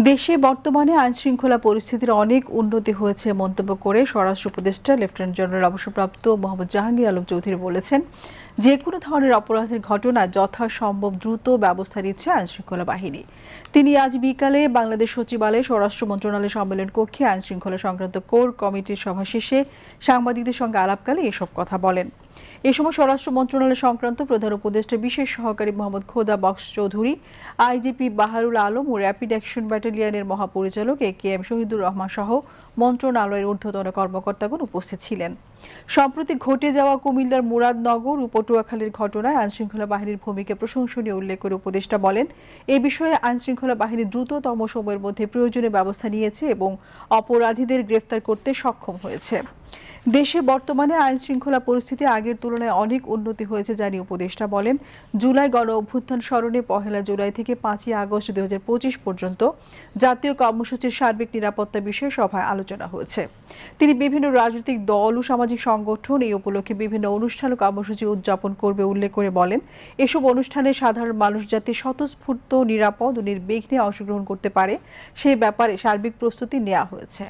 দেশে বর্তমানে আইনশৃঙ্খলা পরিস্থিতির অনেক উন্নতি হয়েছে মন্তব্য করে স্বরাষ্ট্র উপদেষ্টা লেফটেন্যান্ট জেনারেল অবসরপ্রাপ্ত মোহাম্মদ জাহাঙ্গীর আলম চৌধুরী বলেছেন, যে কোনো ধরনের অপরাধের ঘটনায় যথাসম্ভব দ্রুত ব্যবস্থা নিচ্ছে আইনশৃঙ্খলা বাহিনী। তিনি আজ বিকালে বাংলাদেশ সচিবালয়ে স্বরাষ্ট্র মন্ত্রণালয় সম্মেলন কক্ষে আইনশৃঙ্খলা সংক্রান্ত কোর কমিটির সভা শেষে সাংবাদিকদের সঙ্গে আলাপকালে এসব কথা বলেন। এ সময় স্বরাষ্ট্র মন্ত্রণালয় সংক্রান্ত প্রধান উপদেষ্টার বিশেষ সহকারী মোহাম্মদ খোদা বক্স চৌধুরী, আইজিপি বাহারুল আলম ও র্যাপিড অ্যাকশন ব্যাটালিয়নের মহাপরিচালক একেএম শহীদুর রহমান সহ মন্ত্রণালয়ের ঊর্ধ্বতন কর্মকর্তাগণ উপস্থিত ছিলেন। সম্প্রতি ঘটে যাওয়া কুমিল্লার মুরাদনগর ও পটুয়াখালীর ঘটনায় আইনশৃঙ্খলা বাহিনীর ভূমিকা প্রশংসনীয় উল্লেখ করে উপদেষ্টা বলেন, এ বিষয়ে আইনশৃঙ্খলা বাহিনী দ্রুততম সময়ের মধ্যে প্রয়োজনীয় ব্যবস্থা নিয়েছে এবং অপরাধীদের গ্রেফতার করতে সক্ষম হয়েছে। দেশে বর্তমানে আইনশৃঙ্খলা পরিস্থিতি আগের তুলনায় অনেক উন্নতি হয়েছে জানিয়ে উপদেষ্টা বলেন, জুলাই গণ অভ্যুত্থান স্মরণে ১ জুলাই থেকে ৫ আগস্ট ২০২৫ পর্যন্ত জাতীয় কর্মসূচির সার্বিক নিরাপত্তা বিষয়ে সভায় আলোচনা হয়েছে। তিনি বিভিন্ন রাজনৈতিক দল ও সামাজিক সংগঠন এই উপলক্ষে বিভিন্ন অনুষ্ঠান ও কর্মসূচি উদযাপন করবে উল্লেখ করে বলেন, এসব অনুষ্ঠানে সাধারণ মানুষ যাতে স্বতঃস্ফূর্ত, নিরাপদ ও নির্বিঘ্নে অংশগ্রহণ করতে পারে সেই ব্যাপারে সার্বিক প্রস্তুতি নেওয়া হয়েছে।